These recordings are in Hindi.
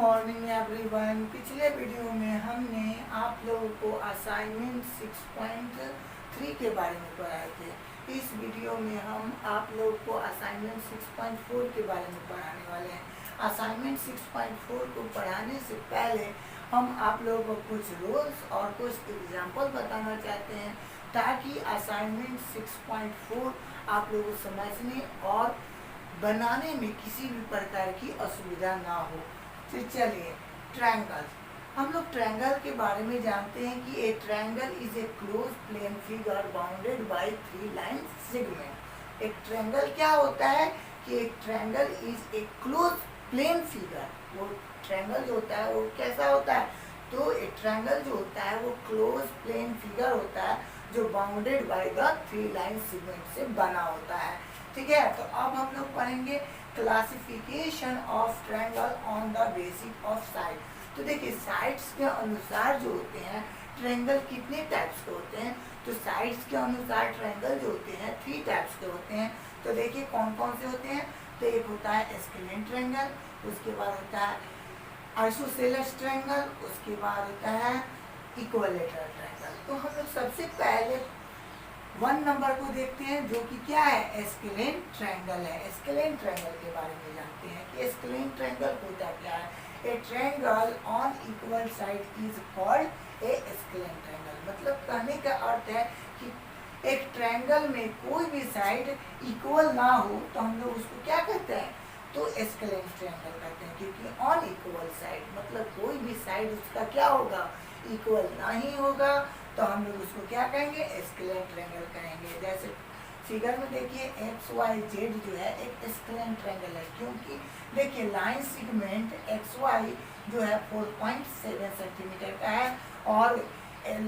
Morning everyone. पिछले वीडियो में हमने आप लोगों को असाइनमेंट 6.3 के बारे में पढ़ाए थे। इस वीडियो में हम आप लोगों को असाइनमेंट 6.4 के बारे में पढ़ाने वाले हैं। असाइनमेंट 6.4 को पढ़ाने से पहले हम आप लोगों को कुछ रूल्स और कुछ एग्जाम्पल बताना चाहते हैं ताकि असाइनमेंट 6.4 आप लोगों को समझने और बनाने में किसी भी प्रकार की असुविधा ना हो। तो चलिए, ट्रायंगल। हम लोग ट्रायंगल के बारे में जानते हैं कि a triangle is a close plane figure bounded by 3 line segment. एक ट्रायंगल क्या होता है कि एक triangle is a close plane figure. वो ट्रायंगल जो होता है वो कैसा होता है? तो एक ट्रायंगल जो होता है वो क्लोज प्लेन फिगर होता है जो bounded by the 3 line segment से बना होता है। ठीक है, तो अब हम लोग पढ़ेंगे classification of triangle on the basis of side. तो देखिए, साइड्स के अनुसार जो होते हैं ट्रायंगल कितने टाइप्स के होते हैं? तो साइड्स के अनुसार ट्रायंगल जो होते हैं 3 टाइप्स के होते हैं। तो देखिए कौन कौन से होते हैं। तो एक होता है स्केलेन ट्रायंगल, उसके बाद होता है आइसोसेलेस ट्रायंगल, उसके बाद होता है इक्विलैटरल ट्रायंगल। तो हम लोग सबसे पहले 1 नंबर को देखते हैं जो कि क्या है? स्केलेन ट्रायंगल है। स्केलेन ट्रायंगल के बारे में जानते हैं कि स्केलेन ट्रायंगल होता क्या है। ए triangle on equal side is called A scalene triangle. मतलब कहने का अर्थ है कि एक ट्रायंगल में कोई भी साइड इक्वल ना हो तो हम लोग उसको क्या कहते हैं? तो स्केलेन ट्रायंगल कहते हैं, क्योंकि ऑन इक्वल साइड मतलब कोई भी साइड उसका क्या होगा? इक्वल नहीं होगा, तो हम लोग उसको क्या कहेंगे? स्केलेन ट्रायंगल कहेंगे। जैसे फिगर में देखिए XYZ जो है एक स्केलेन ट्रायंगल है, क्योंकि देखिए लाइन सेगमेंट XY जो है 4.7 सेंटीमीटर का है और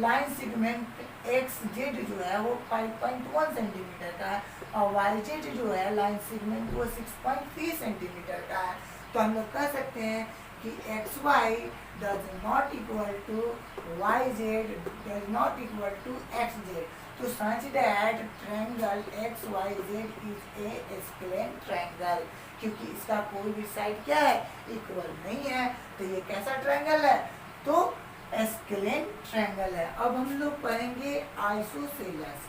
लाइन सेगमेंट XZ जो है वो 5.1 सेंटीमीटर का है और YZ जो है लाइन सेगमेंट वो 6.3 सेंटीमीटर का है। तो हम लोग कह सकते हैं कि XY does not equal to YZ does not equal to XZ. तो such that triangle XYZ is a scalene triangle, क्योंकि इसका कोई भी साइड क्या है? इक्वल नहीं है। तो ये कैसा ट्रायंगल है? तो स्केलेन ट्रायंगल है। अब हम लोग पढ़ेंगे आइसोसेलेस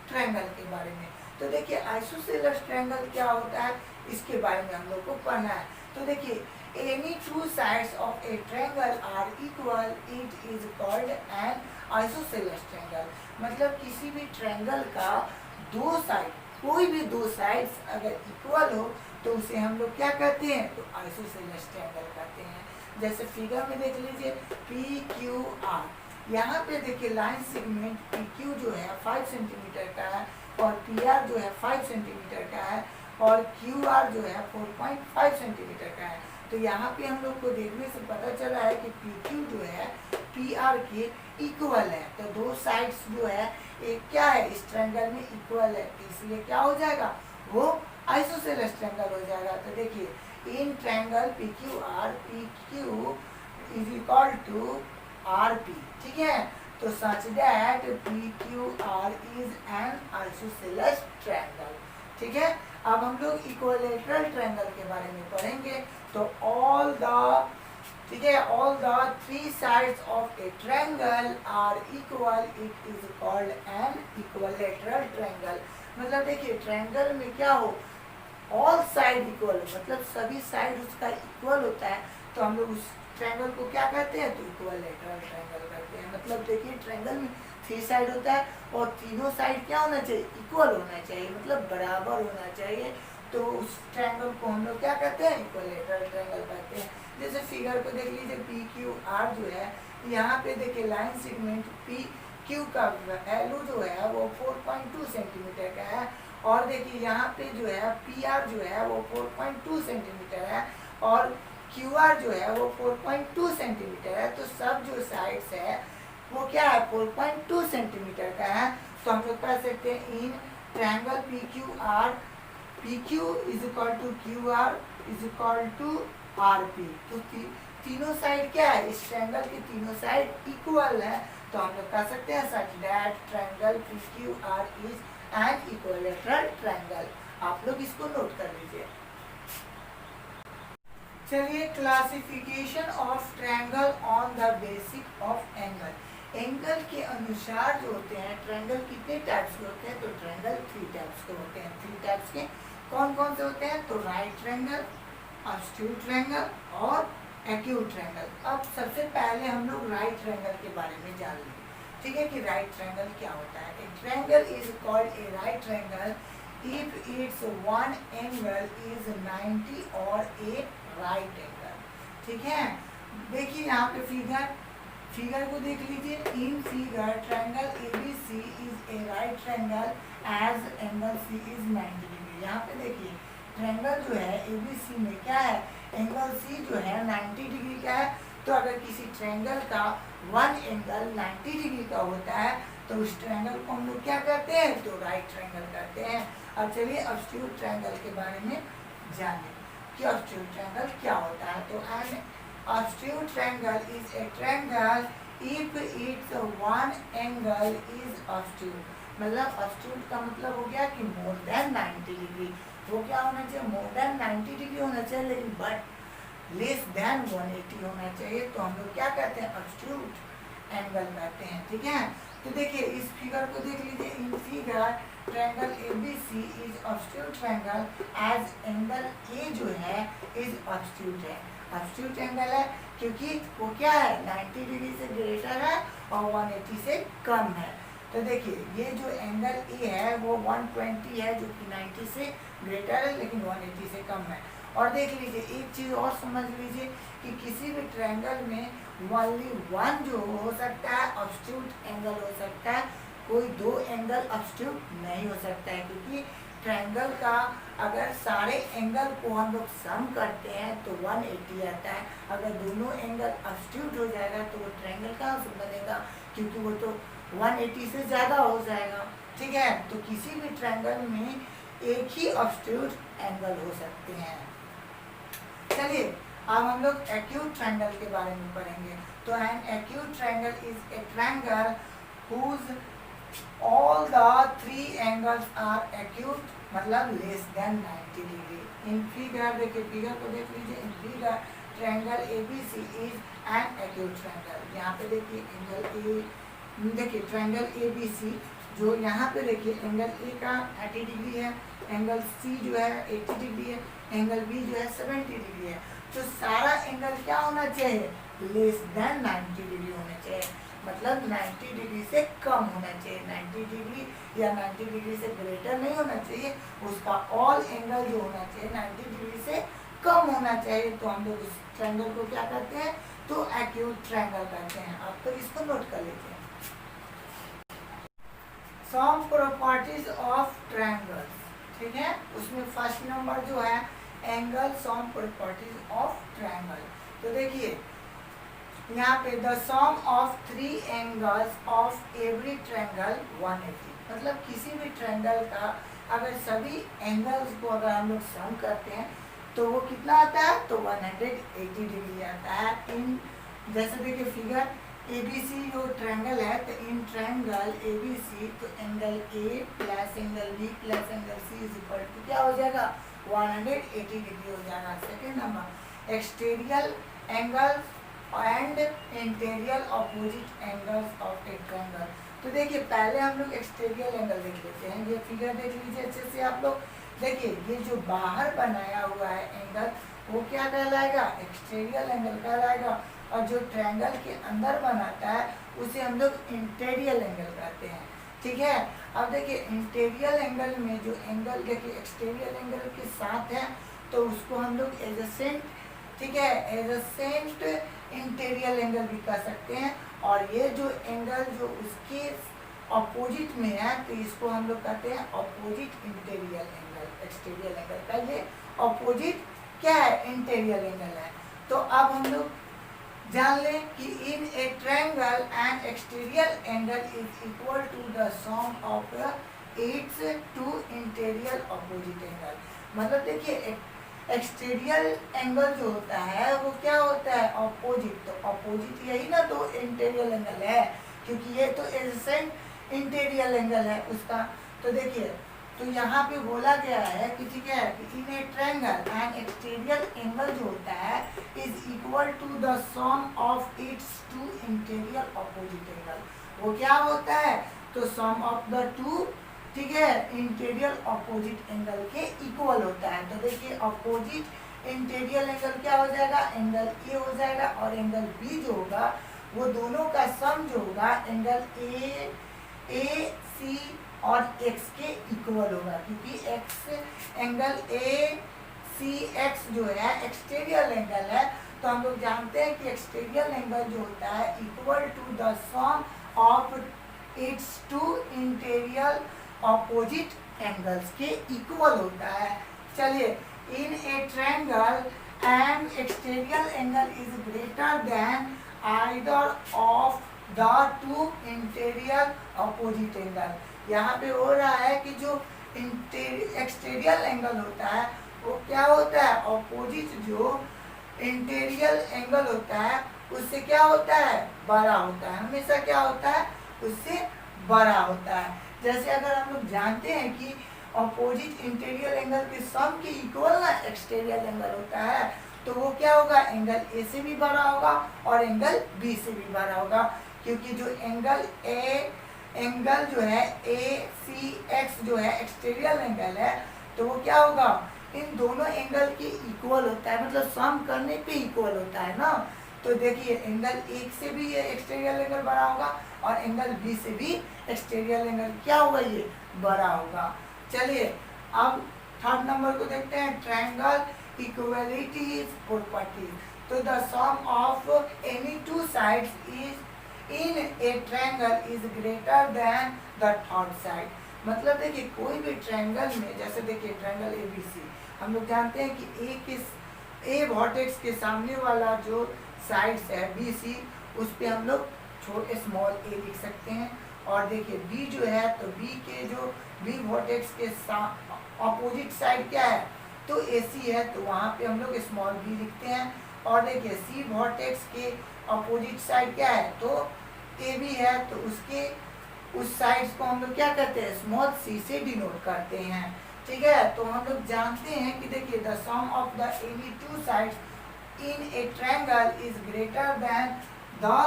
ट्रायंगल के बारे में। तो देखिए आइसोसेलेस ट्रायंगल क्या होता है इसके बारे में हम लोग को पढ़ना है। तो देखिए, any two sides of a triangle are equal, it is called an isosceles triangle। मतलब किसी भी ट्रायंगल का दो साइड, कोई भी दो साइड्स अगर इक्वल हो तो उसे हम लोग क्या कहते हैं? तो आइसोसेलेस ट्रायंगल कहते हैं। जैसे फिगर में देख लीजिए PQR। यहाँ पे देखिए लाइन सेगमेंट PQ जो है 5 सेंटीमीटर का है और PR जो है 5 सेंटीमीटर का है और QR जो है 4.5 सेंटीमीटर का है। तो यहाँ पे हम लोग को देखने से पता चला है कि PQ जो है PR के इक्वल है। तो दो साइड्स जो है एक क्या है? इस ट्रायंगल में इक्वल है, इसलिए क्या हो जाएगा? वो आइसोसेलेस ट्रायंगल हो जाएगा। तो देखिए in triangle PQR PQ is equal to RP। ठीक है, तो such that PQR is an isosceles triangle. ठीक है, अब हम लोग इक्विलैटरल ट्रायंगल के बारे में पढ़ेंगे। तो all the 3 sides of a triangle are equal, it is called an equilateral triangle। मतलब देखिए ट्रायंगल में क्या हो? ऑल साइड इक्वल हो, मतलब सभी साइड उसका इक्वल होता है, तो हम लोग उस ट्रायंगल को क्या कहते हैं? तो इक्विलैटरल ट्रायंगल कहते हैं। मतलब देखिए ट्रायंगल में 3 साइड होता है और तीनों साइड क्या होना चाहिए? इक्वल होना चाहिए, मतलब बराबर होना चाहिए। तो उस ट्रायंगल को हम लोग क्या कहते हैं? इक्विलैटरल ट्रायंगल कहते हैं। जैसे फिगर को देख लीजिए PQR जो है, यहाँ पे देखिए लाइन सेगमेंट PQ का वैल्यू जो है वो 4.2 सेंटीमीटर का है और देखिए यहाँ पे जो है PR जो है वो 4.2 सेंटीमीटर है और QR जो है वो 4.2 सेंटीमीटर है। तो सब जो साइड्स है वो क्या है? 4.2 सेंटीमीटर का है। तो हम लोग कह सकते हैं in triangle PQR PQ is equal to QR is equal to RP। तो तीनों साइड क्या है? इस ट्रायंगल की तीनों साइड इक्वल है। तो हम लोग कह सकते हैं such that triangle PQR is N equilateral triangle. आप लोग इसको नोट कर लीजिए। चलिए, classification of triangle on the basic of angle. Angle के अनुसार जो होते हैं ट्रायंगल कितने टाइप्स के होते हैं, तो ट्रायंगल 3 टाइप्स के होते हैं। 3 टाइप्स के कौन कौन से होते हैं, तो राइट ट्रायंगल, ऑब्ट्यूज ट्रायंगल और एक्यूट ट्रायंगल। अब सबसे पहले हम लोग राइट ट्रायंगल के बारे में जान लेंगे, ठीक है, कि राइट ट्रायंगल क्या होता है। ए triangle is called A right triangle if its one angle is 90 और ए राइट एंगल, ठीक है। देखिए यहाँ पे फिगर को देख लीजिए। In figure triangle ABC is a right triangle as angle C is 90 degree. यहाँ पे देखिए ट्रायंगल जो है ABC में क्या है, एंगल C जो है 90 डिग्री का है। तो अगर किसी ट्रायंगल का वन एंगल 90 डिग्री का होता है तो उस ट्रायंगल को हम लोग क्या करते हैं, तो राइट ट्रायंगल करते हैं। अब चलिए ऑब्ट्यूज ट्रायंगल के बारे में जानें कि ऑब्ट्यूज ट्रायंगल क्या होता है। तो an obtuse triangle is a triangle if its one angle is obtuse. मतलब ऑब्ट्यूज का मतलब हो गया कि मोर देन 90 डिग्री। वो क्या होना चाहिए, मोर देन 90 डिग्री होना चाहिए, लेकिन बट लेस देन 180 होना चाहिए। तो हम लोग क्या कहते हैं, ऑब्ट्यूज एंगल कहते हैं, ठीक है। तो देखिए इस फिगर को देख लीजिए। In figure triangle ABC is obtuse triangle as angle A जो है इज ऑब्ट्यूज है। ऑब्ट्यूज एंगल है क्योंकि वो क्या है, 90 डिग्री से ग्रेटर है और 180 से कम है। तो देखिए ये जो एंगल A है वो 120 है जो कि 90 से ग्रेटर है लेकिन 180 से कम है। और देख लीजिए एक चीज़ और समझ लीजिए कि किसी भी ट्रायंगल में ओनली वन जो हो सकता है ऑब्ट्यूज एंगल हो सकता है, कोई दो एंगल ऑब्ट्यूज नहीं हो सकता है। क्योंकि ट्रायंगल का अगर सारे एंगल को हम लोग सम करते हैं तो 180 आता है। अगर दोनों एंगल ऑब्ट्यूज हो जाएगा तो वो ट्रायंगल कहाँ से बनेगा, क्योंकि वो तो 180 से ज़्यादा हो जाएगा, ठीक है। तो किसी भी ट्रायंगल में एक ही ऑब्ट्यूज एंगल हो सकते हैं। चलिए अब हम लोग एक्यूट ट्रायंगल के बारे में पढ़ेंगे। तो an acute triangle is a triangle whose all the three angles are acute, मतलब less than 90 degree. In figure देखिए, फिगर को देख लीजिए। In figure triangle ABC is an acute triangle. यहाँ पे देखिए एंगल A, देखिए ट्रायंगल ABC जो यहाँ पे देखिए एंगल A का 80 डिग्री है, एंगल C जो है 80 डिग्री है, एंगल B जो है 70 डिग्री है। तो सारा एंगल क्या होना चाहिए, लेस देन 90 डिग्री होना चाहिए, मतलब 90 डिग्री से कम होना चाहिए। 90 डिग्री या 90 डिग्री से ग्रेटर नहीं होना चाहिए, उसका ऑल एंगल जो होना चाहिए 90 डिग्री से कम होना चाहिए। तो हम लोग इस ट्रायंगल को क्या करते हैं, तो एक्यूट ट्रायंगल कहते हैं। आप तो इसको नोट कर लीजिए। सम प्रॉपर्टीज ऑफ ट्रायंगल्स, ठीक है, उसमें फर्स्ट नंबर जो है angle sum properties of triangle. तो देखिए यहाँ पे the sum of 3 angles of every triangle 180, मतलब किसी भी ट्रायंगल का अगर सभी एंगल्स को अगर हम लोग सम करते हैं तो वो कितना आता है, तो 180 डिग्री आता है। इन जैसे देखिए फिगर ABC जो ट्रायंगल है, तो इन ट्रायंगल ABC तो angle A plus angle B plus angle C is equal to क्या हो जाएगा, 180 डिग्री हो जाएगा। Second number exterior angles and interior opposite angles of a triangle. तो देखिए पहले हम लोग एक्सटीरियर एंगल देख लेते हैं। ये फिगर देख लीजिए अच्छे से आप लोग। देखिए ये जो बाहर बनाया हुआ है एंगल वो क्या कहलाएगा, एक्सटीरियर एंगल कहलाएगा, और जो ट्रायंगल के अंदर बनाता है उसे हम लोग इंटीरियर एंगल कहते हैं, ठीक है। अब देखिए इंटीरियर एंगल में जो एंगल देखिए एक्सटीरियर एंगल के साथ है तो उसको हम लोग एडजेसेंट, ठीक है, एडजेसेंट इंटीरियर एंगल भी कह सकते हैं। और ये जो एंगल जो उसके अपोजिट में है तो इसको हम लोग कहते हैं opposite interior angle. Exterior angle का ये अपोजिट क्या है, इंटीरियर एंगल है। तो अब हम लोग जान लें कि in a triangle and exterior angle is equal to the sum of its two interior opposite angle. मतलब देखिए एक्सटीरियर एंगल जो होता है वो क्या होता है, अपोजिट। तो अपोजिट यही ना तो इंटीरियर एंगल है, क्योंकि ये तो एडजेसेंट इंटीरियर एंगल है उसका। तो देखिए तो यहाँ पे बोला गया है कि ठीक है कि in a triangle and exterior angle जो होता है is equal to the sum of its two interior opposite angle. वो क्या होता है, तो सम ऑफ द टू, ठीक है, इंटीरियर अपोजिट एंगल के इक्वल होता है। तो देखिए अपोजिट इंटीरियर एंगल क्या हो जाएगा, एंगल ए हो जाएगा, और एंगल बी जो होगा वो दोनों का सम जो होगा एंगल ए सी और एक्स के इक्वल होगा, क्योंकि x angle A C x जो है एक्सटीरियर एंगल है। तो हम लोग जानते हैं कि एक्सटीरियर एंगल जो होता है equal to the sum of its two interior opposite angles के इक्वल होता है। चलिए, in a triangle and exterior angle is greater than either of the two interior opposite angle. यहाँ पे हो रहा है कि जो एक्सटीरियर एंगल होता है वो क्या होता है, अपोजिट जो इंटीरियर एंगल होता है उससे क्या होता है, बड़ा होता है। हमेशा क्या होता है, उससे बड़ा होता है। जैसे अगर हम लोग जानते हैं कि अपोजिट इंटीरियर एंगल के सम के इक्वल ना एक्सटीरियर एंगल होता है, तो वो क्या होगा, एंगल ए से भी बड़ा होगा और एंगल बी से भी बड़ा होगा, क्योंकि जो एंगल जो है ए सी एक्स जो है एक्सटीरियर एंगल है, तो वो क्या होगा, इन दोनों एंगल के इक्वल होता है, मतलब सम करने पे इक्वल होता है ना। तो देखिए एंगल एक से भी ये एक्सटीरियर एंगल बड़ा होगा और एंगल बी से भी एक्सटीरियर एंगल क्या होगा, ये बड़ा होगा। चलिए अब थर्ड नंबर को देखते हैं, ट्रायंगल इक्वलिटी प्रॉपर्टीज। तो the sum of any two sides is in a triangle is greater than the third side. मतलब देखिए कोई भी ट्रायंगल में, जैसे देखिए ट्रायंगल एबीसी, हम लोग जानते हैं कि ए वर्टेक्स के सामने वाला जो साइड्स है बीसी, उस पे हम लोग छोटे स्मॉल ए लिख सकते हैं। और देखिए बी जो है, तो बी के जो बी वर्टेक्स के अपोजिट साइड क्या है, तो एसी है, तो वहाँ पे हम लोग स्मॉल बी लिखते हैं। और देखिए सी वर्टेक्स के अपोजिट साइड क्या है, तो ए बी है, तो उसके उस साइड्स को हम लोग क्या करते हैं, स्मॉल सी से डिनोट करते हैं। ठीक है, तो हम लोग जानते हैं कि देखिए the sum of the any two sides in a triangle is greater than the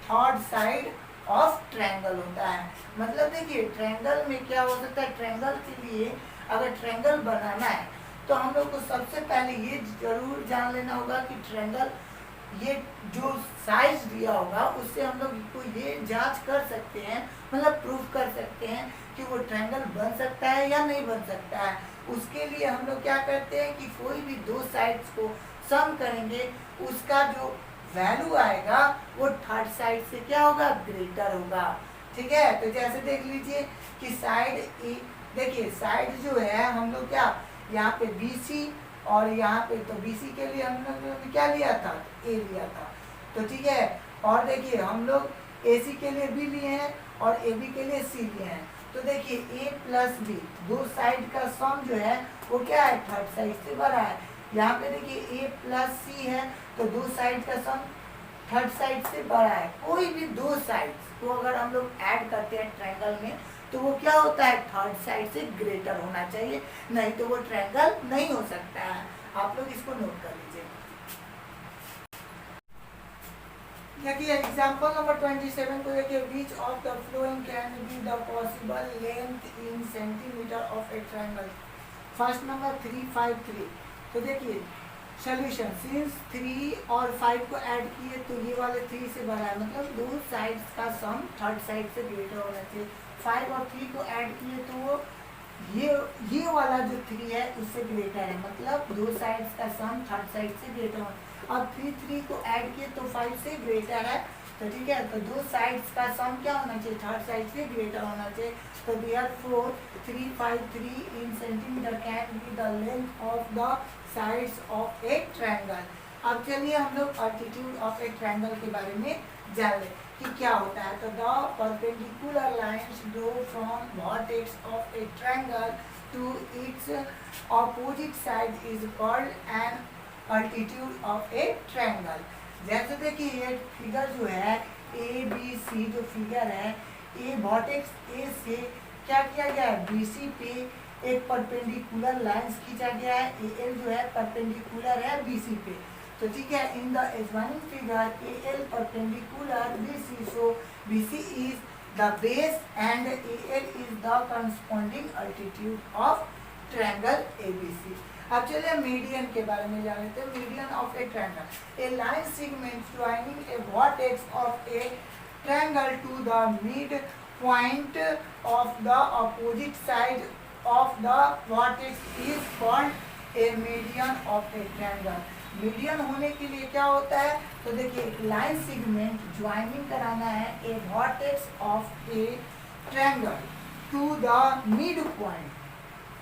third side of triangle होता है। मतलब देखिए ट्रायंगल में क्या हो सकता है, ट्रायंगल के लिए अगर ट्रायंगल बनाना है तो हम लोग को सबसे पहले ये जरूर जान लेना होगा कि ट्रायंगल, ये जो साइज दिया होगा उससे हम लोग को ये जांच कर सकते हैं, मतलब प्रूफ कर सकते हैं कि वो ट्रायंगल बन सकता है या नहीं बन सकता है। उसके लिए हम लोग क्या करते हैं कि कोई भी दो साइड्स को सम करेंगे, उसका जो वैल्यू आएगा वो थर्ड साइड से क्या होगा, ग्रेटर होगा। ठीक है, तो जैसे देख लीजिए कि साइड ए, देखिए साइड जो है हम लोग क्या, यहाँ पे BC और यहाँ पे, तो BC के लिए हम लोग क्या लिया था, A लिया था। तो ठीक है, और देखिए हम लोग AC के लिए B लिए हैं और AB के लिए C लिए हैं। तो देखिए A प्लस B, दो साइड का सम जो है वो क्या है, थर्ड साइड से बड़ा है। यहाँ पे देखिए A प्लस C है, तो दो साइड का सम थर्ड साइड से बड़ा है। कोई भी दो साइड्स को अगर हम लोग ऐड करते हैं ट्रायंगल में, तो वो क्या होता है, थर्ड साइड से ग्रेटर होना चाहिए, नहीं तो वो ट्रायंगल नहीं हो सकता है। आप लोग इसको नोट कर लीजिए। देखिए एग्जांपल नंबर 27 को देखिए, which of the flowing can be the possible length in centimetre of a triangle. First number 353। तो देखिए सोल्यूशन, सिंस 3 और 5 को ऐड किए तो ये वाले 3 से बड़ा है, मतलब दो साइड्स का सम थर्ड साइड से ग्रेटर होना चाहिए। 5 और 3 को ऐड किए तो वो ये वाला जो 3 है उससे ग्रेटर है, मतलब दो साइड्स का सम थर्ड साइड से ग्रेटर होना। अब 3 को ऐड किए तो 5 से ग्रेटर है, तो ठीक है, तो दो साइड्स का सम क्या होना चाहिए, थर्ड साइड से ग्रेटर होना चाहिए। तो therefore 353 in centimetre can be the length of the sides of a triangle. अब चलिए हम लोग अल्टीट्यूड ऑफ ए ट्रायंगल के बारे में जान लें कि क्या होता है। तो the perpendicular lines draw from vertex of a triangle to its opposite side is called an altitude of a triangle. जैसे देखिए ये फिगर जो है ABC जो फिगर है, ए वर्टेक्स ए से क्या किया गया है, BC पे एक परपेंडिकुलर लाइंस खींचा गया है, AL जो है परपेंडिकुलर है BC पे। तो ठीक है, in the adjoining figure AL perpendicular BC, so BC is the base and AL is the corresponding altitude of triangle ABC। अब चलिए मीडियन के बारे में जान लेते हैं। Median of a triangle, a line segment joining a vertex of a triangle to the mid point of the opposite side of the vertex is called a median of a triangle. Median होने के लिए क्या होता है, तो देखिए एक लाइन सेगमेंट ज्वाइनिंग कराना है a vertex of a triangle to the mid point,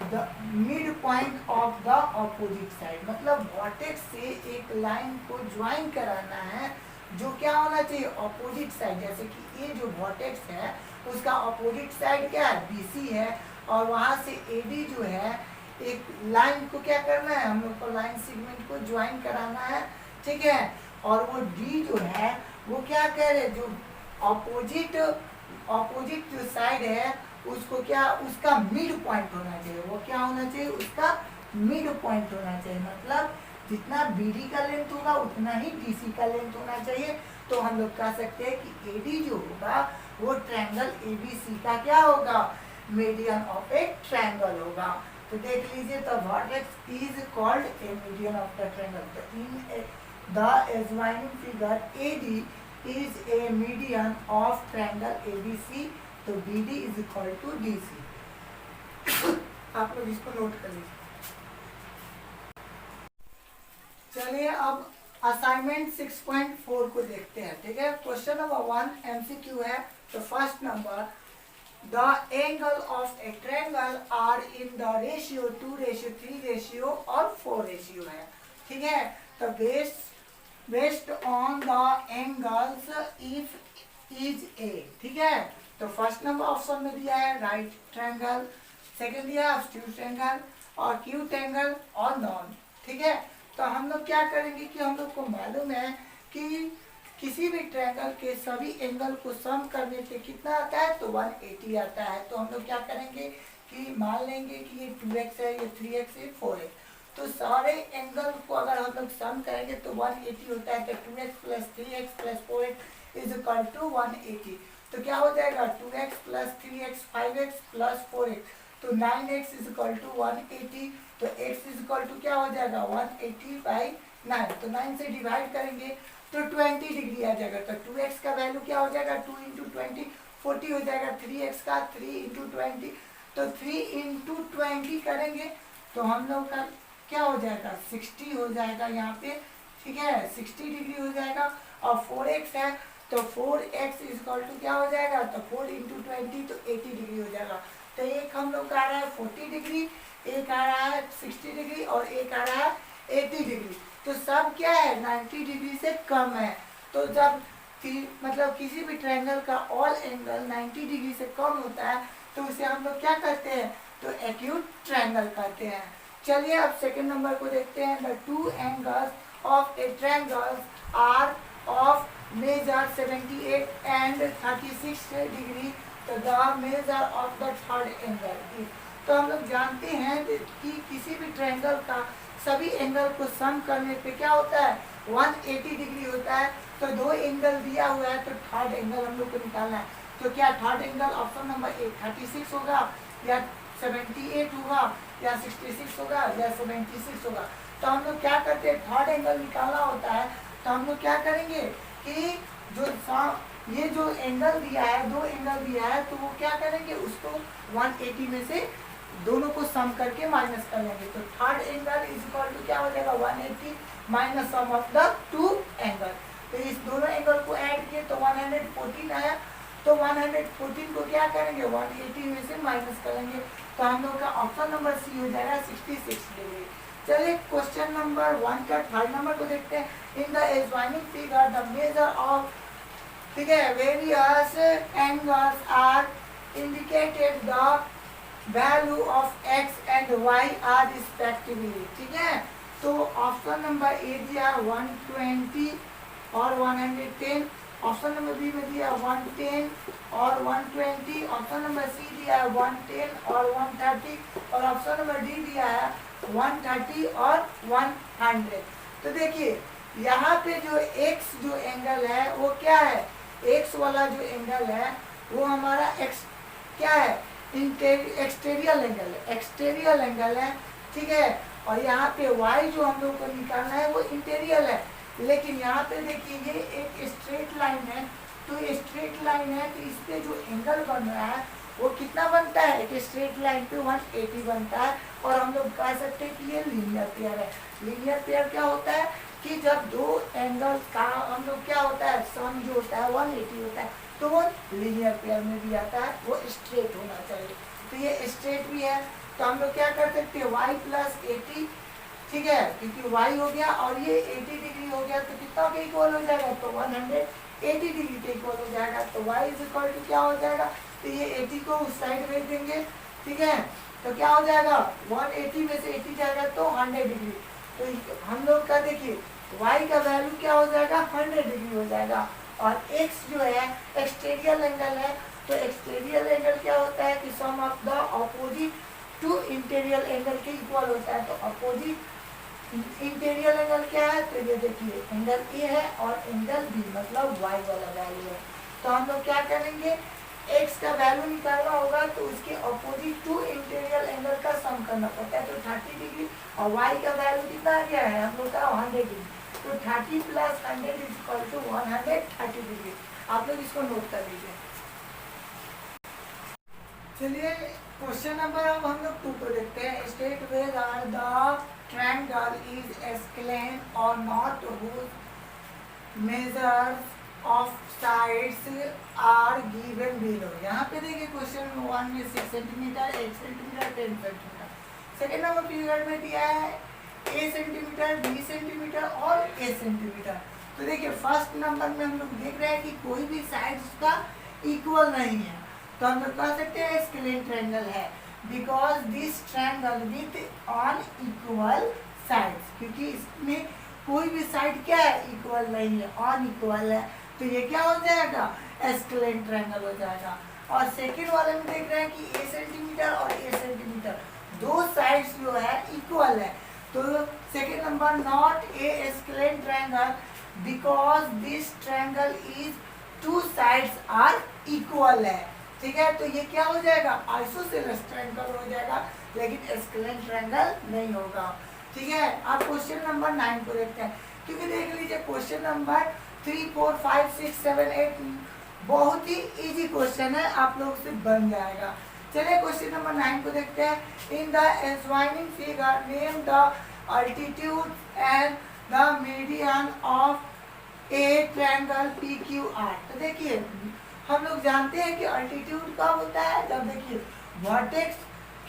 the mid point of the opposite side, मतलब वर्टेक्स से एक लाइन को ज्वाइन कराना है जो क्या होना चाहिए, अपोजिट साइड। जैसे कि ये जो वर्टेक्स है उसका अपोजिट साइड क्या है, BC है, और वहां से AD जो है एक लाइन को क्या करना है, हम लोग को लाइन सेगमेंट को ज्वाइन कराना है, ठीक है। और वो D जो है वो क्या कह रहे, जो अपोजिट जो साइड है उसको क्या, उसका मिड पॉइंट होना चाहिए। वो क्या होना चाहिए, उसका मिड पॉइंट होना चाहिए, मतलब जितना BD का लेंथ होगा उतना ही DC का लेंथ होना चाहिए। तो हम लोग कह सकते हैं कि AD जो होगा वो ट्रायंगल ABC का क्या होगा, मीडियन ऑफ ए ट्रायंगल होगा। तो देख लीजिए, the vertex is called a median of the triangle. तो in the adjoining figure AD is a median of triangle ABC। तो BD is equal to DC। आप लोग इसको नोट कर लीजिए। चलिए अब असाइनमेंट 6.4 को देखते हैं, ठीक है। क्वेश्चन नंबर 1 MCQ है। तो first number, the angle of a triangle are in the ratio 2:3 ratio और 4 रेशियो है, ठीक है। तो based on the angles if is a, ठीक है। तो फर्स्ट नंबर ऑप्शन में दिया है राइट ट्रायंगल, सेकंड दिया है ऑब्ट्यूज ट्रायंगल और क्यूट एंगल और नॉन, ठीक है। तो हम लोग क्या करेंगे कि हम लोग को मालूम है कि किसी भी ट्रायंगल के सभी एंगल को सम करने पे कितना आता है, तो 180 आता है। तो हम लोग क्या करेंगे कि मान लेंगे कि ये 2x है, ये 3x है, 4x। तो सारे एंगल को अगर हम लोग सम करेंगे तो 180 होता है। तो 2x + 3x + 4x is equal to 180। तो क्या हो जाएगा, 2x + 3x 5x + 4x, तो 9x इज इक्वल टू 180। तो x इज इक्वल टू क्या हो जाएगा, 180/9। तो 9 से डिवाइड करेंगे तो 20 डिग्री आ जाएगा। तो 2x का वैल्यू क्या हो जाएगा, 2 × 20 40 हो जाएगा। 3x का 3 × 20, तो 3 × 20 करेंगे तो हम लोग का क्या हो जाएगा, 60 हो जाएगा यहाँ पे, ठीक है, 60 डिग्री हो जाएगा। और 4x है तो 4x इज इक्वल टू क्या हो जाएगा, तो 4 × 20 तो 80 डिग्री हो जाएगा। तो एक हम लोग का आ रहा है 40 डिग्री, एक आ रहा है 60 डिग्री और एक आ रहा है 80 डिग्री। तो सब क्या है, 90 डिग्री से कम है। तो जब मतलब किसी भी ट्रायंगल का ऑल एंगल 90 डिग्री से कम होता है तो उसे हम लोग क्या कहते हैं, तो एक्यूट ट्रायंगल कहते हैं। चलिए अब सेकंड नंबर को देखते हैं। The two angles of a triangle are of measure 78 and 36 degree. तो the measure of the third angle is, तो हम लोग जानते हैं कि किसी भी ट्रायंगल का सभी एंगल को सम करने पे क्या होता है, 180 डिग्री होता है। तो दो एंगल दिया हुआ है तो थर्ड एंगल हम लोग को निकालना है। तो क्या थर्ड एंगल ऑप्शन नंबर 36 होगा या 78 होगा या 66 होगा या 76 होगा। तो हम लोग क्या करते हैं, थर्ड एंगल निकालना होता है तो हम लोग क्या करेंगे कि ये जो एंगल दिया है, दो एंगल दिया है, तो वो क्या करेंगे, उसको 180 में से दोनों को सम करके माइनस कर लेंगे। तो third angle is equal to क्या हो जाएगा, 180 minus sum of the two angle. तो इस दोनों एंगल को ऐड किए तो 114 आया। तो 114 को क्या करेंगे, 180 में से माइनस करेंगे। तो हम लोग का ऑप्शन नंबर सी हो जाएगा 66 डिग्री। चलिए क्वेश्चन नंबर 1 का थर्ड नंबर को देखते हैं। In the adjoining figure the measure of, ठीक है, various angles are indicated the value of x and y are respectively, ठीक है। तो ऑप्शन नंबर ए दिया 120 और 110 ऑप्शन नंबर बी में दिया 110 और 120, ऑप्शन नंबर सी दिया है 110 और 130 और ऑप्शन नंबर डी दिया है 130 और 100। तो देखिए यहाँ पे जो एक्स जो एंगल है वो क्या है, एक्स वाला जो एंगल है वो हमारा एक्स क्या है, एक्सटीरियर एंगल है, एक्सटीरियर एंगल है, ठीक है। और यहाँ पे वाई जो हम लोग को निकालना है वो इंटीरियर है। लेकिन यहाँ पे देखिए ये एक स्ट्रेट लाइन है, तो स्ट्रेट लाइन है तो इस पे जो एंगल बन रहा है वो कितना बनता है, एक स्ट्रेट लाइन पे 180 बनता है। और हम लोग कह सकते हैं कि ये लीनियर पेयर है। लीनियर पेयर क्या होता है कि जब दो एंगल का हम लोग क्या होता है, सम जो होता है 180 होता है, तो वो लीनियर पेयर में भी आता है, वो स्ट्रेट होना चाहिए। तो ये स्ट्रेट भी है, तो हम लोग क्या कर सकते हैं y प्लस 80, ठीक है, क्योंकि y हो गया और ये 80 डिग्री हो गया, तो कितना के इक्वल हो जाएगा, तो 180 डिग्री के इक्वल हो जाएगा। तो y इज इक्वल टू क्या हो जाएगा, तो ये 80 को उस साइड भेज देंगे, ठीक है, तो क्या हो जाएगा 180 में से 80 जाएगा तो 100 डिग्री। तो हम लोग का देखिए y का वैल्यू क्या हो जाएगा, 100 डिग्री हो जाएगा। और x जो है एक्सटीरियर एंगल है, तो एक्सटीरियर एंगल क्या होता है कि sum of the opposite two interior angle के इक्वल होता है। तो अपोजिट इंटीरियर एंगल क्या है, तो ये देखिए एंगल ए है और एंगल बी, मतलब y वाला वैल्यू है। तो हम लोग क्या करेंगे, x का वैल्यू निकालना होगा तो उसके अपोजिट टू इंटीरियर एंगल का सम करना पड़ता है, तो 30 डिग्री, और y का वैल्यू कितना आ गया है हम लोग का 100 डिग्री, तो 30 plus 100 is equal to 130 degree. आप लोग इसको नोट कर लीजिए। चलिए क्वेश्चन नंबर अब हम लोग 2 को देखते हैं। State where the triangle is escalene or not whose measures of sides are given below. यहाँ पे देखिए क्वेश्चन 1 में 6 centimetre, 8 centimetre, 10 centimetre. Second number period में दिया है a सेंटीमीटर, b सेंटीमीटर और a सेंटीमीटर। तो देखिए फर्स्ट नंबर में हम लोग देख रहे हैं कि कोई भी साइड उसका इक्वल नहीं है, तो हम लोग कह सकते हैं स्केलेन ट्रायंगल है, because this triangle with on equal sides, क्योंकि इसमें कोई भी साइड क्या है, इक्वल नहीं है, ऑन इक्वल है, तो ये क्या हो जाएगा, स्केलेन ट्रायंगल हो जाएगा। और सेकेंड वाले में देख रहे हैं कि a सेंटीमीटर और a सेंटीमीटर, दो साइड्स जो है इक्वल है, तो second number not a scalene triangle because this triangle is two sides are equal है, ठीक है। तो ये क्या हो जाएगा, आइसोसेलेस ट्रायंगल हो जाएगा, लेकिन स्केलेन ट्रायंगल नहीं होगा, ठीक है। आप क्वेश्चन नंबर 9 को देखते हैं, क्योंकि देख लीजिए क्वेश्चन नंबर 3, 4, 5, 6, 7, 8 बहुत ही इजी क्वेश्चन है, आप लोग से बन जाएगा। चलिए क्वेश्चन नंबर 9 को देखते हैं। In the adjoining figure name the altitude and the median of a triangle PQR। तो देखिए हम लोग जानते हैं कि अल्टीट्यूड कब होता है, जब देखिए वर्टेक्स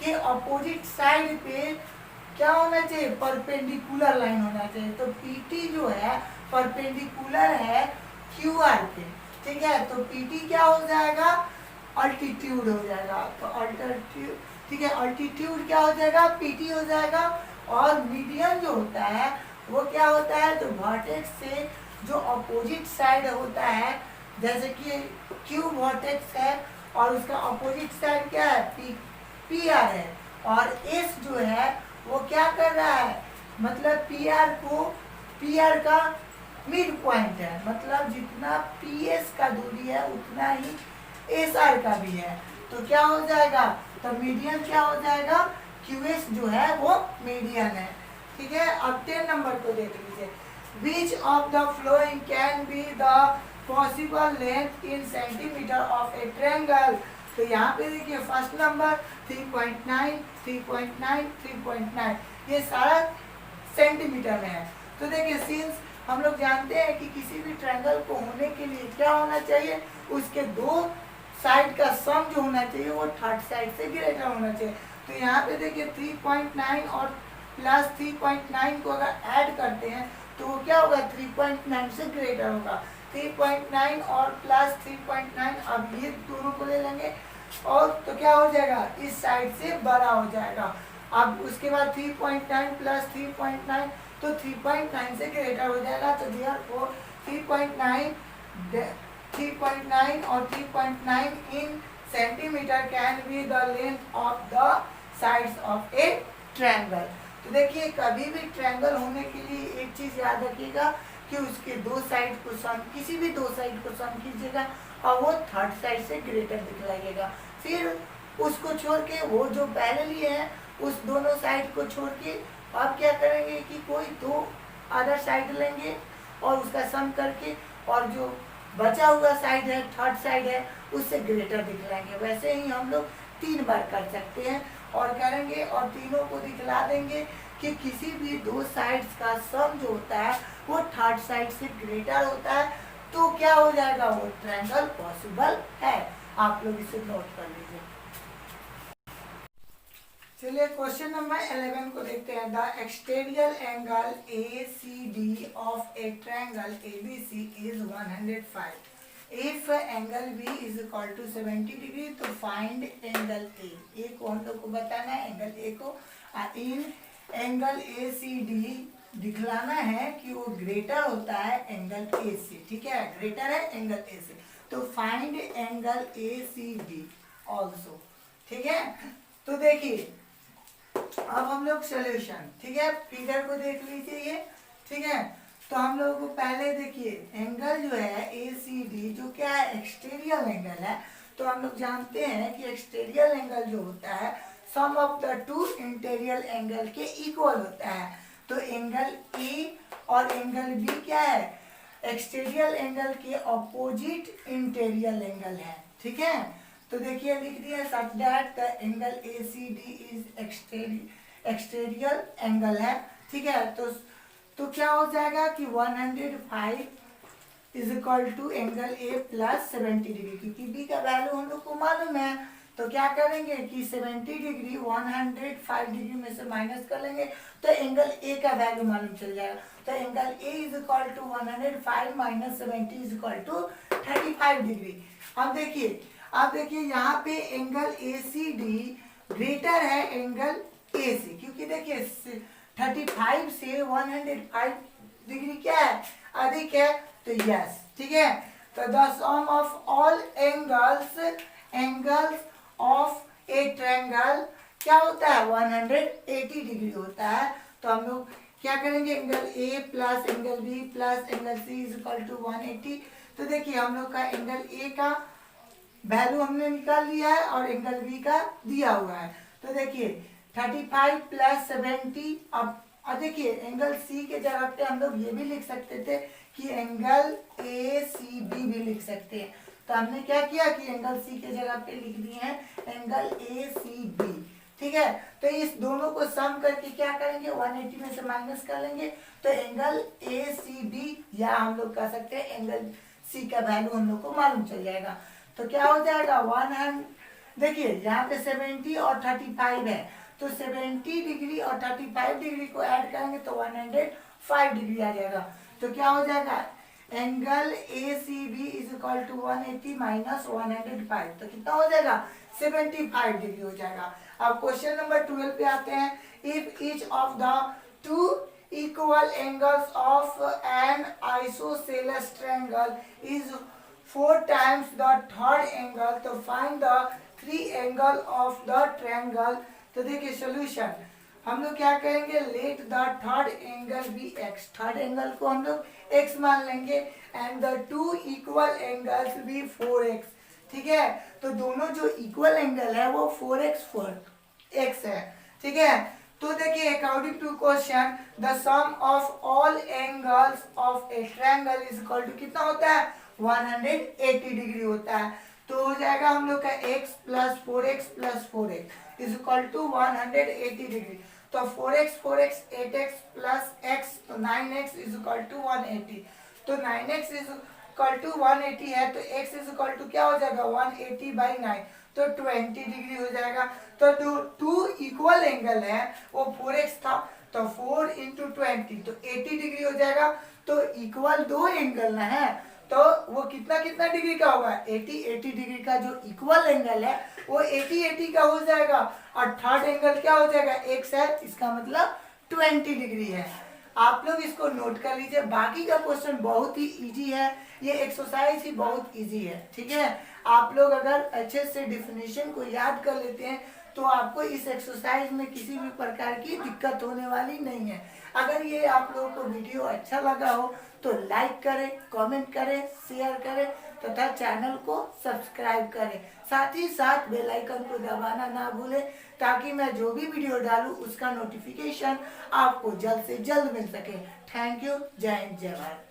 के अपोजिट साइड पे क्या होना चाहिए, परपेंडिकुलर लाइन होना चाहिए। तो PT जो है परपेंडिकुलर है QR पे, ठीक है, तो PT क्या हो जाएगा, अल्टीट्यूड हो जाएगा। तो अल्टीट्यूड, ठीक है, अल्टीट्यूड क्या हो जाएगा, PT हो जाएगा। और मीडियन जो होता है वो क्या होता है, तो वर्टेक्स से जो अपोजिट साइड होता है, जैसे कि Q वर्टेक्स है और उसका अपोजिट साइड क्या है, PR है, और S जो है वो क्या कर रहा है, मतलब PR का मिड पॉइंट है, मतलब जितना PS का दूरी है उतना ही SR का भी है, तो क्या हो जाएगा, तो मीडियन क्या हो जाएगा, QS जो है वो मीडियन है, ठीक है। अब 10 नंबर को देख लीजिए। Which of the following can be the possible length in centimeter of a triangle। तो यहाँ पे देखिए फर्स्ट नंबर 3.9, 3.9, 3.9, ये सारा सेंटीमीटर में है। तो देखिए सिंस हम लोग जानते हैं कि किसी भी ट्रायंगल को होने के लिए क्या होना चाहिए, उसके दो साइड का सम जो होना चाहिए वो थर्ड साइड से ग्रेटर होना चाहिए। तो यहाँ पे देखिए 3.9 और प्लस 3.9 को अगर ऐड करते हैं तो वो क्या होगा, 3.9 से ग्रेटर होगा। 3.9 और प्लस 3.9, अब ये दोनों को ले लेंगे और तो क्या हो जाएगा, इस साइड से बड़ा हो जाएगा। अब उसके बाद 3.9 प्लस 3.9, तो 3.9 से ग्रेटर हो जाएगा। तो देयरफॉर 3.9 3.9 और 3.9 इन centimetre can be the length of the sides of a triangle. तो देखिए कभी भी ट्रायंगल होने के लिए एक चीज याद रखिएगा कि उसके दो साइड को सम, किसी भी दो साइड को सम कीजिएगा और वो थर्ड साइड से ग्रेटर दिखलाइएगा। फिर उसको छोड़ के वो जो पहले लिए हैं उस दोनों साइड को छोड़ के आप क्या करेंगे कि कोई दो अदर साइड लेंगे और उसका सम करके और जो बचा हुआ साइड है थर्ड साइड है उससे ग्रेटर दिखलाएंगे। वैसे ही हम लोग 3 बार कर सकते हैं और करेंगे और तीनों को दिखला देंगे कि किसी भी दो साइड्स का सम जो होता है वो थर्ड साइड से ग्रेटर होता है, तो क्या हो जाएगा, वो ट्रायंगल पॉसिबल है। आप लोग इसे नोट कर लीजिए। चलिए क्वेश्चन नंबर 11 को देखते हैं। The exterior angle ACD of a triangle ABC is 105 if angle B is equal to 70 degree, तो फाइंड एंगल A को हम लोग को बताना है, एंगल A को। इन एंगल ACD दिखलाना है कि वो ग्रेटर होता है एंगल A से, ठीक है, ग्रेटर है एंगल A से, तो फाइंड एंगल ACD ऑल्सो, ठीक है। तो देखिए अब हम लोग सोल्यूशन, ठीक है, फिगर को देख लीजिए ये, ठीक है। तो हम लोगों को पहले देखिए एंगल जो है ACD जो क्या है, एक्सटीरियर एंगल है। तो हम लोग जानते हैं कि एक्सटीरियर एंगल जो होता है sum of the two interior angle के इक्वल होता है। तो एंगल A और एंगल B क्या है, एक्सटीरियर एंगल के ऑपोजिट इंटीरियर एंगल है, ठीक है। तो देखिए लिख दिया such that the angle ACD is exterior angle है, ठीक है। तो क्या हो जाएगा कि 105 is equal to angle A plus 70 degree, क्योंकि B का वैल्यू हम लोग को मालूम है। तो क्या करेंगे कि 70 डिग्री 105 डिग्री में से माइनस कर लेंगे तो एंगल A का वैल्यू मालूम चल जाएगा। तो angle A is equal to 105 minus 70 is equal to 35 degree. अब देखिए यहाँ पे एंगल ACD ग्रेटर है एंगल A से, क्योंकि देखिए 35 से 105 डिग्री क्या है, अधिक है, तो यस, ठीक है। तो the sum of all angles of a triangle क्या होता है, 180 डिग्री होता है। तो हम लोग क्या करेंगे, angle A plus angle B plus angle C is equal to 180। तो देखिए हम लोग का एंगल A का वैल्यू हमने निकाल लिया है और एंगल B का दिया हुआ है। तो देखिए 35 प्लस 70, अब देखिए एंगल C के जगह पे हम लोग ये भी लिख सकते थे कि एंगल ACB भी लिख सकते हैं। तो हमने क्या किया कि एंगल C के जगह पे लिख दिए हैं एंगल ACB, ठीक है। तो इस दोनों को सम करके क्या करेंगे, 180 में से माइनस कर लेंगे तो एंगल ACB या हम लोग कह सकते हैं एंगल C का वैल्यू हम लोग को मालूम चल जाएगा। तो क्या हो जाएगा 100, देखिए यहाँ पे 70 और 35 है, तो 70 डिग्री और 35 डिग्री को ऐड करेंगे तो 105 डिग्री आ जाएगा। तो क्या हो जाएगा, angle ACB is equal to 180 minus 105, तो कितना हो जाएगा, 75 डिग्री हो जाएगा। अब क्वेश्चन नंबर 12 पे आते हैं। If each of the to equal angles of an isosceles triangle is 4 times the third angle, तो find the 3 angle of the triangle। तो देखिए सॉल्यूशन हम लोग क्या करेंगे, let the third angle be x, third angle को हम लोग x मान लेंगे and the two equal angles be 4x, ठीक है। तो दोनों जो इक्वल एंगल है वो 4x है, ठीक है। तो देखिए according to question the sum of all angles of a triangle is equal to कितना होता है, 180 डिग्री होता है। तो हो जाएगा हम लोग का x plus 4x is equal to 180 degree. तो 4x 8x प्लस x, तो 9x इज इक्वल टू 180। तो 9x इज इक्वल टू 180 है, तो x इज इक्वल टू क्या हो जाएगा, 180 बाई 9, तो 20 डिग्री हो जाएगा। तो जो टू इक्वल एंगल है वो 4x था, तो 4 इंटू 20 तो 80 डिग्री हो जाएगा। तो इक्वल दो एंगल ना है तो वो कितना कितना डिग्री का होगा, 80 डिग्री का जो इक्वल एंगल है वो 80 का हो जाएगा। और थर्ड एंगल क्या हो जाएगा, x है, इसका मतलब 20 डिग्री है। आप लोग इसको नोट कर लीजिए। बाकी का क्वेश्चन बहुत ही इजी है, ये एक्सरसाइज ही बहुत इजी है, ठीक है। आप लोग अगर अच्छे से डिफिनेशन को याद कर लेते हैं तो आपको इस एक्सरसाइज में किसी भी प्रकार की दिक्कत होने वाली नहीं है। अगर ये आप लोगों को वीडियो अच्छा लगा हो तो लाइक करें, कमेंट करें, शेयर करें तथा चैनल को सब्सक्राइब करें। साथ ही साथ बेल आइकन को दबाना ना भूलें ताकि मैं जो भी वीडियो डालूं उसका नोटिफिकेशन आपको जल्द से जल्द मिल सके। Thank you. जय हिंद, जय भारत।